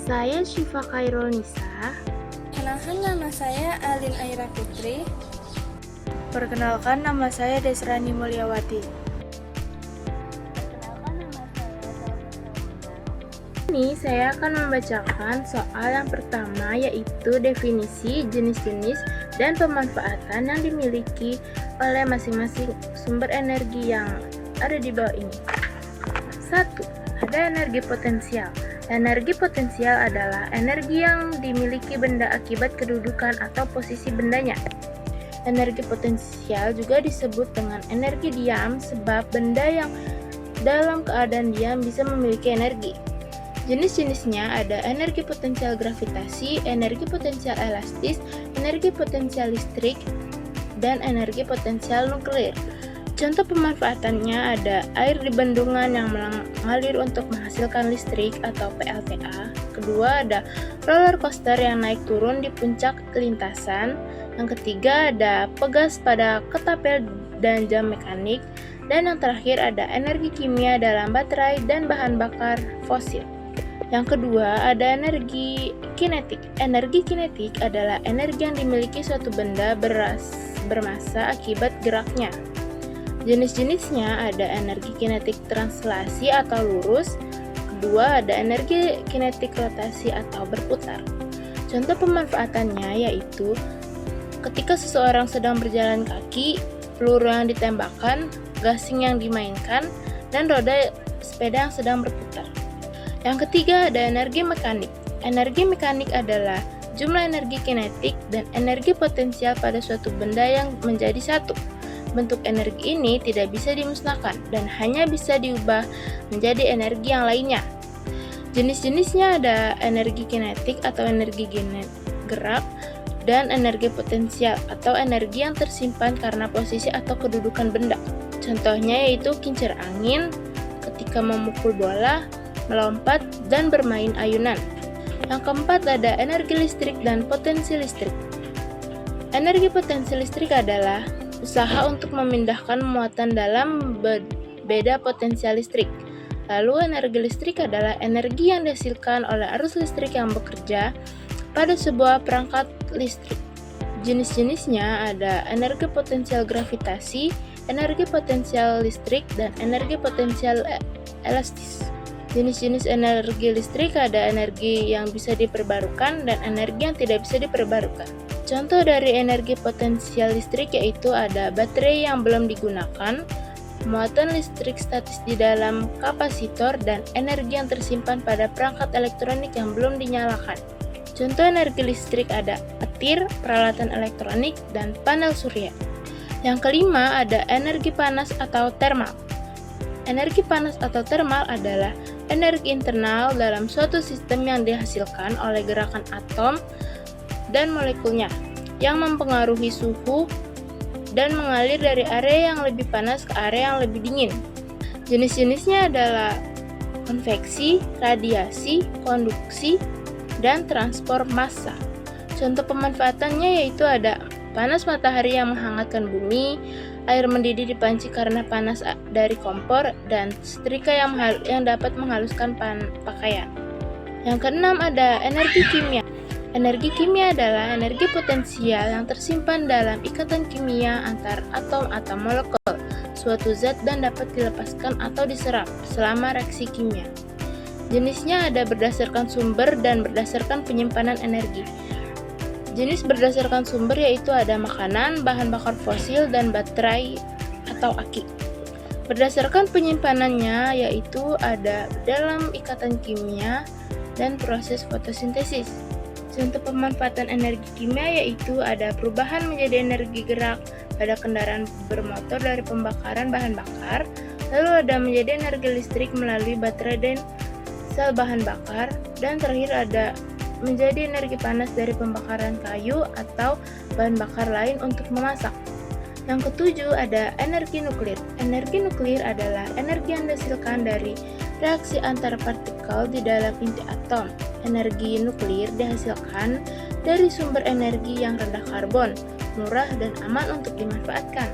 Saya Syifa Khairul Nisa. Kenalkan, nama saya Alin Aira Putri. Perkenalkan, nama saya Desrani Mulyawati. Ini saya akan membacakan soal yang pertama, yaitu definisi, jenis-jenis, dan pemanfaatan yang dimiliki oleh masing-masing sumber energi yang ada di bawah ini. 1. Ada energi potensial. Energi potensial adalah energi yang dimiliki benda akibat kedudukan atau posisi bendanya. Energi potensial juga disebut dengan energi diam sebab benda yang dalam keadaan diam bisa memiliki energi. Jenis-jenisnya ada energi potensial gravitasi, energi potensial elastis, energi potensial listrik, dan energi potensial nuklir. Contoh pemanfaatannya ada air di bendungan yang mengalir untuk menghasilkan listrik atau PLTA. Kedua ada roller coaster yang naik turun di puncak lintasan. Yang ketiga ada pegas pada ketapel dan jam mekanik. Dan yang terakhir ada energi kimia dalam baterai dan bahan bakar fosil. Yang kedua ada energi kinetik. Energi kinetik adalah energi yang dimiliki suatu benda bermassa akibat geraknya. Jenis-jenisnya ada energi kinetik translasi atau lurus. Kedua ada energi kinetik rotasi atau berputar. Contoh pemanfaatannya yaitu ketika seseorang sedang berjalan kaki, peluru yang ditembakkan, gasing yang dimainkan, dan roda sepeda yang sedang berputar. Yang ketiga ada energi mekanik. Energi mekanik adalah jumlah energi kinetik dan energi potensial pada suatu benda yang menjadi satu. Bentuk energi ini tidak bisa dimusnahkan dan hanya bisa diubah menjadi energi yang lainnya. Jenis-jenisnya ada energi kinetik atau energi gerak dan energi potensial atau energi yang tersimpan karena posisi atau kedudukan benda. Contohnya yaitu kincir angin ketika memukul bola, melompat, dan bermain ayunan. Yang keempat ada energi listrik dan potensi listrik. Energi potensi listrik adalah usaha untuk memindahkan muatan dalam beda potensial listrik. Lalu energi listrik adalah energi yang dihasilkan oleh arus listrik yang bekerja pada sebuah perangkat listrik. Jenis-jenisnya ada energi potensial gravitasi, energi potensial listrik, dan energi potensial elastis. Jenis-jenis energi listrik ada energi yang bisa diperbarukan dan energi yang tidak bisa diperbarukan. Contoh dari energi potensial listrik yaitu ada baterai yang belum digunakan, muatan listrik statis di dalam kapasitor, dan energi yang tersimpan pada perangkat elektronik yang belum dinyalakan. Contoh energi listrik ada petir, peralatan elektronik, dan panel surya. Yang kelima ada energi panas atau termal. Energi panas atau termal adalah energi internal dalam suatu sistem yang dihasilkan oleh gerakan atom dan molekulnya yang mempengaruhi suhu dan mengalir dari area yang lebih panas ke area yang lebih dingin. Jenis-jenisnya adalah konveksi, radiasi, konduksi, dan transport massa. Contoh pemanfaatannya yaitu ada panas matahari yang menghangatkan bumi, air mendidih di panci karena panas dari kompor, dan setrika yang dapat menghaluskan pakaian. Yang keenam ada energi kimia. Energi kimia adalah energi potensial yang tersimpan dalam ikatan kimia antar atom atau molekul suatu zat dan dapat dilepaskan atau diserap selama reaksi kimia. Jenisnya ada berdasarkan sumber dan berdasarkan penyimpanan energi. Jenis berdasarkan sumber yaitu ada makanan, bahan bakar fosil, dan baterai atau aki. Berdasarkan penyimpanannya yaitu ada dalam ikatan kimia dan proses fotosintesis. Contoh pemanfaatan energi kimia yaitu ada perubahan menjadi energi gerak pada kendaraan bermotor dari pembakaran bahan bakar, lalu ada menjadi energi listrik melalui baterai dan sel bahan bakar, dan terakhir ada menjadi energi panas dari pembakaran kayu atau bahan bakar lain untuk memasak. Yang ketujuh ada energi nuklir. Energi nuklir adalah energi yang dihasilkan dari reaksi antar partikel di dalam inti atom. Energi nuklir dihasilkan dari sumber energi yang rendah karbon, murah, dan aman untuk dimanfaatkan.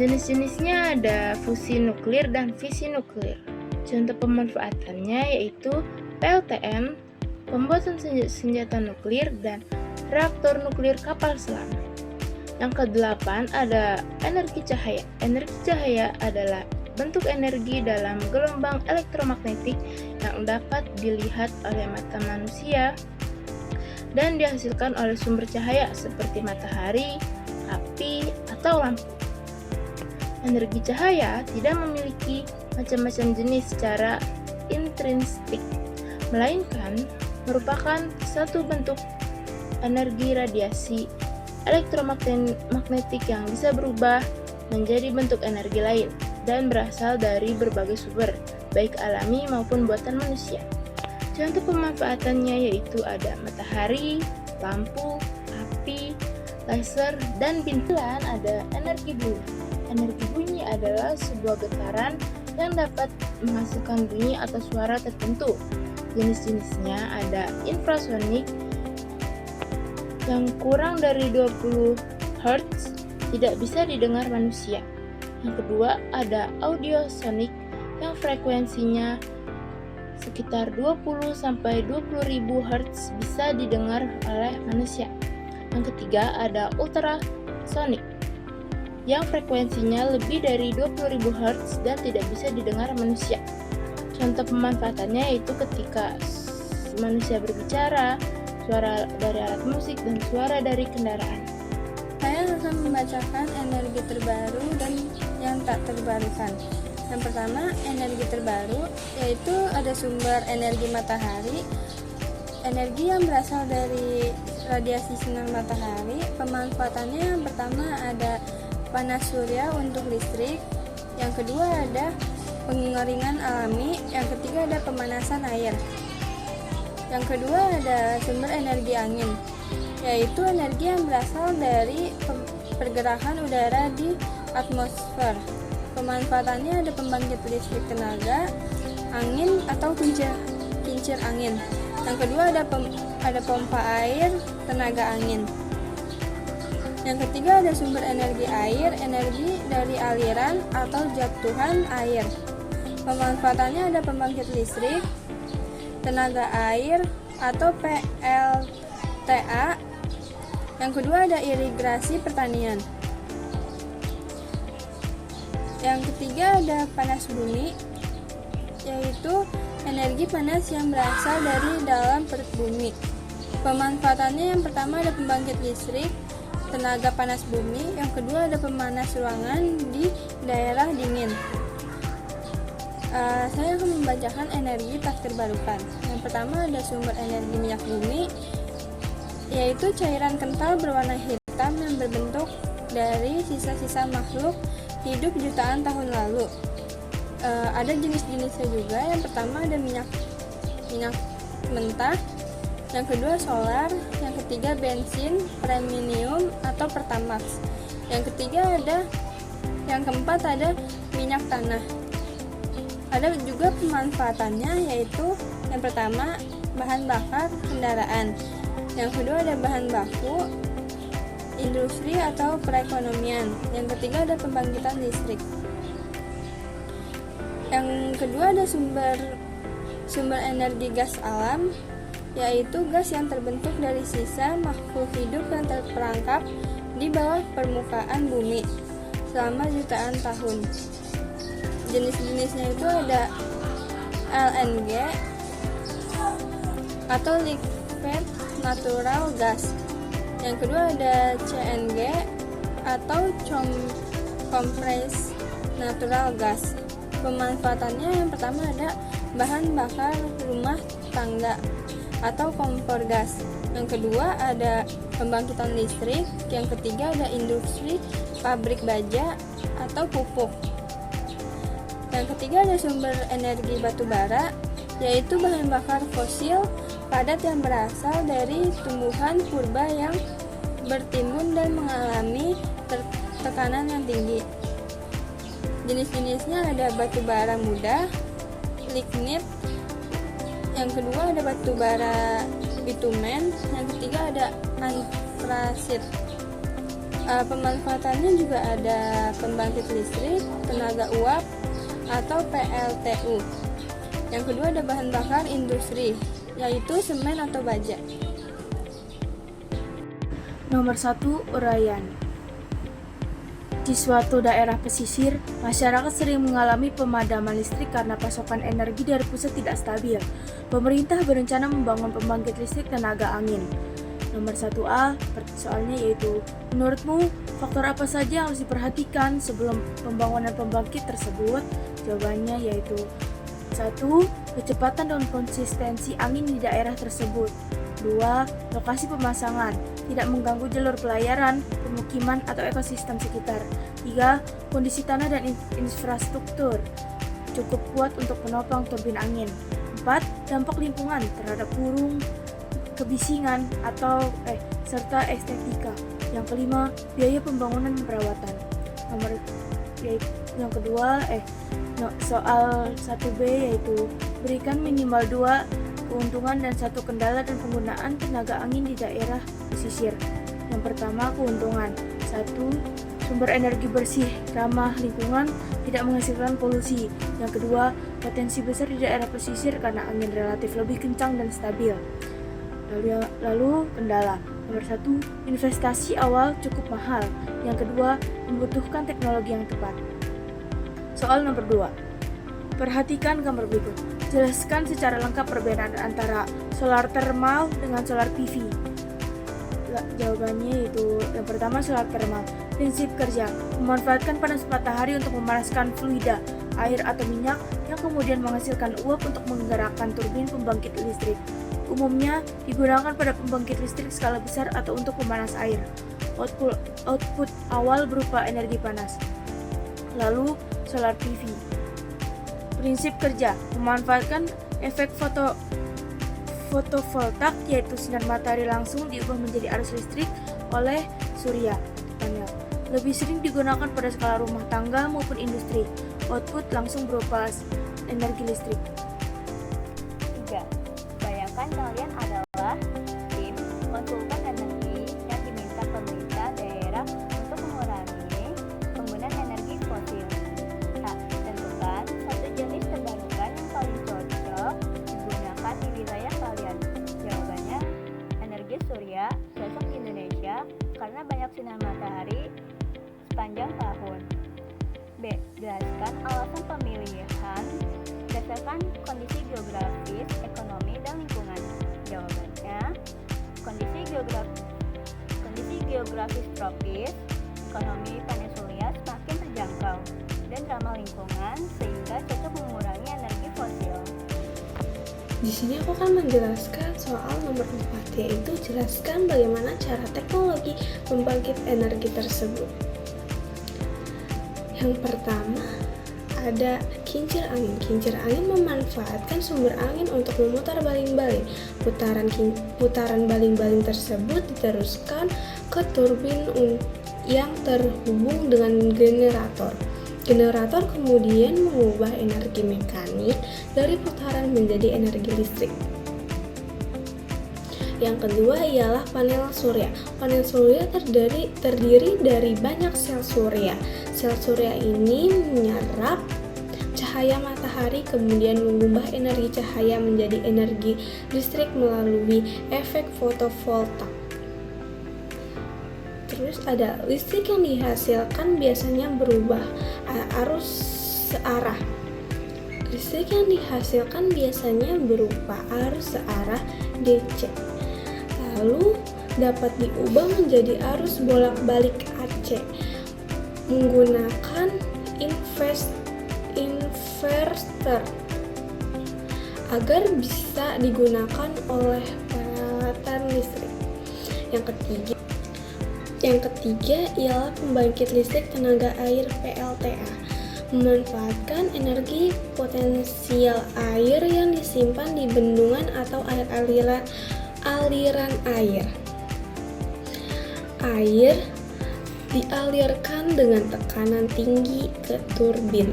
Jenis-jenisnya ada fusi nuklir dan fisi nuklir. Contoh pemanfaatannya yaitu PLTN, pembuatan senjata nuklir, dan reaktor nuklir kapal selam. Yang kedelapan ada energi cahaya. Energi cahaya adalah bentuk energi dalam gelombang elektromagnetik yang dapat dilihat oleh mata manusia dan dihasilkan oleh sumber cahaya seperti matahari, api, atau lampu. Energi cahaya tidak memiliki macam-macam jenis secara intrinsik, melainkan merupakan satu bentuk energi radiasi elektromagnetik yang bisa berubah menjadi bentuk energi lain dan berasal dari berbagai sumber, baik alami maupun buatan manusia. Contoh pemanfaatannya yaitu ada matahari, lampu, api, laser, dan bintang. Ada energi bunyi. Energi bunyi adalah sebuah getaran yang dapat menghasilkan bunyi atau suara tertentu. Jenis-jenisnya ada infrasonik yang kurang dari 20 Hz tidak bisa didengar manusia. Yang kedua ada audiosonik yang frekuensinya sekitar 20 sampai 20.000 Hz bisa didengar oleh manusia. Yang ketiga ada ultrasonik yang frekuensinya lebih dari 20.000 Hz dan tidak bisa didengar manusia. Contoh pemanfaatannya yaitu ketika manusia berbicara, suara dari alat musik, dan suara dari kendaraan. Saya akan membacakan energi terbaru dan yang tak terbarukan. Yang pertama, energi terbaru, yaitu ada sumber energi matahari. Energi yang berasal dari radiasi sinar matahari. Pemanfaatannya yang pertama ada panas surya untuk listrik. Yang kedua ada pengeringan alami. Yang ketiga ada pemanasan air. Yang kedua ada sumber energi angin, yaitu energi yang berasal dari pergerakan udara di atmosfer. Pemanfaatannya ada pembangkit listrik tenaga angin atau kincir angin. Yang kedua ada pompa air tenaga angin. Yang ketiga ada sumber energi air, energi dari aliran atau jatuhan air. Pemanfaatannya ada pembangkit listrik tenaga air atau PLTA. Yang kedua ada irigasi pertanian. Yang ketiga ada panas bumi, yaitu energi panas yang berasal dari dalam perut bumi. Pemanfaatannya yang pertama ada pembangkit listrik tenaga panas bumi, yang kedua ada pemanas ruangan di daerah dingin. Saya akan membacakan energi tak terbarukan. Yang pertama ada sumber energi minyak bumi, yaitu cairan kental berwarna hitam yang berbentuk dari sisa-sisa makhluk hidup jutaan tahun lalu. Ada jenis-jenisnya juga. Yang pertama ada minyak mentah, yang kedua solar, yang ketiga bensin, premium atau pertamax. Yang keempat ada minyak tanah. Ada juga pemanfaatannya, yaitu yang pertama bahan bakar kendaraan, yang kedua ada bahan baku industri atau perekonomian, yang ketiga ada pembangkitan listrik. Yang kedua ada sumber energi gas alam, yaitu gas yang terbentuk dari sisa makhluk hidup yang terperangkap di bawah permukaan bumi selama jutaan tahun. Jenis-jenisnya itu ada LNG atau liquid natural gas. Yang kedua ada CNG atau compressed natural gas. Pemanfaatannya yang pertama ada bahan bakar rumah tangga atau kompor gas. Yang kedua ada pembangkitan listrik. Yang ketiga ada industri pabrik baja atau pupuk. Yang ketiga ada sumber energi batu bara, yaitu bahan bakar fosil padat yang berasal dari tumbuhan purba yang bertimbun dan mengalami tekanan yang tinggi. Jenis-jenisnya ada batu bara muda, lignit. Yang kedua ada batu bara bitumen. Yang ketiga ada antrasit. Pemanfaatannya juga ada pembangkit listrik, tenaga uap atau PLTU. Yang kedua ada bahan bakar industri. yaitu semen atau baja. Nomor 1, uraian. Di suatu daerah pesisir, masyarakat sering mengalami pemadaman listrik karena pasokan energi dari pusat tidak stabil. Pemerintah berencana membangun pembangkit listrik tenaga angin. Nomor 1A, soalnya yaitu, menurutmu faktor apa saja yang harus diperhatikan sebelum pembangunan pembangkit tersebut? Jawabannya yaitu 1. Kecepatan dan konsistensi angin di daerah tersebut. 2. Lokasi pemasangan, tidak mengganggu jalur pelayaran, pemukiman, atau ekosistem sekitar. 3. Kondisi tanah dan infrastruktur, cukup kuat untuk menopang turbin angin. 4. Dampak lingkungan terhadap burung, kebisingan, serta estetika. Yang kelima, biaya pembangunan dan perawatan. Yang kedua, soal 1B yaitu berikan minimal 2 keuntungan dan 1 kendala dan penggunaan tenaga angin di daerah pesisir. Yang pertama, keuntungan. 1. Sumber energi bersih, ramah lingkungan, tidak menghasilkan polusi. Yang kedua, potensi besar di daerah pesisir karena angin relatif lebih kencang dan stabil. Lalu kendala. Nomor 1, investasi awal cukup mahal. Yang kedua, membutuhkan teknologi yang tepat. Soal nomor 2. Perhatikan gambar berikut. Jelaskan secara lengkap perbedaan antara solar thermal dengan solar PV. Jawabannya yaitu yang pertama, solar thermal. Prinsip kerja: memanfaatkan panas matahari untuk memanaskan fluida, air atau minyak yang kemudian menghasilkan uap untuk menggerakkan turbin pembangkit listrik. Umumnya digunakan pada pembangkit listrik skala besar atau untuk pemanas air. Output awal berupa energi panas. Lalu solar PV. Prinsip kerja: memanfaatkan efek fotovoltaik, yaitu sinar matahari langsung diubah menjadi arus listrik oleh surya panel. Lebih sering digunakan pada skala rumah tangga maupun industri. Output langsung berupa energi listrik. 3. Bayangkan kalian adalah tim konsultan energi yang diminta pemerintah daerah untuk mengurangi penggunaan energi fosil. Tentukan satu jenis terbarukan yang paling cocok digunakan di wilayah kalian. Jawabannya, energi surya cocok di Indonesia karena banyak sinar matahari sepanjang tahun. B. Jelaskan alasan pemilihan berdasarkan kondisi geografis, ekonomi, dan lingkungan. Jawabannya, kondisi geografis tropis, ekonomi peninsula semakin terjangkau, dan ramah lingkungan sehingga cocok mengurangi energi fosil. Di sini aku akan menjelaskan soal nomor 4, yaitu jelaskan bagaimana cara teknologi pembangkit energi tersebut. Yang pertama, ada kincir angin. Kincir angin memanfaatkan sumber angin untuk memutar baling-baling. Putaran baling-baling tersebut diteruskan ke turbin yang terhubung dengan generator. Generator kemudian mengubah energi mekanik dari putaran menjadi energi listrik. Yang kedua ialah panel surya. Panel surya terdiri dari banyak sel surya. Sel surya ini menyerap cahaya matahari kemudian mengubah energi cahaya menjadi energi listrik melalui efek fotovoltaik. Terus ada listrik yang dihasilkan biasanya berubah arus searah. Listrik yang dihasilkan biasanya berupa arus searah DC. Lalu dapat diubah menjadi arus bolak-balik AC menggunakan inverter agar bisa digunakan oleh peralatan listrik. Yang ketiga ialah pembangkit listrik tenaga air PLTA, memanfaatkan energi potensial air yang disimpan di bendungan atau aliran air. Air dialirkan dengan tekanan tinggi ke turbin.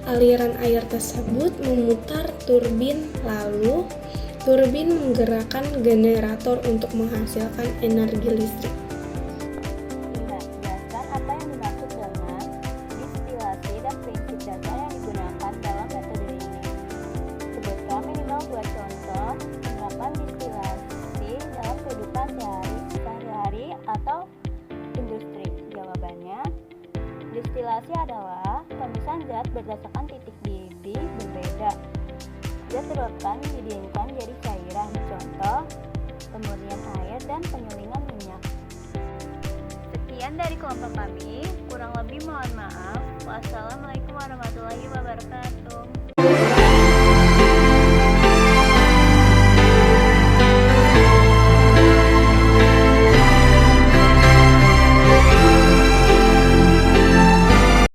Aliran air tersebut memutar turbin, lalu turbin menggerakkan generator untuk menghasilkan energi listrik. Jelaskan apa yang dimaksud dengan distilasi dan prinsip dasar yang digunakan dalam metode ini. Sebutkan minimal 2 contoh berdasarkan titik didih berbeda. Zat sedotan didinginkan jadi cairan, contoh pemurnian air dan penyulingan minyak. Sekian dari kelompok kami, kurang lebih mohon maaf. Wassalamualaikum warahmatullahi wabarakatuh.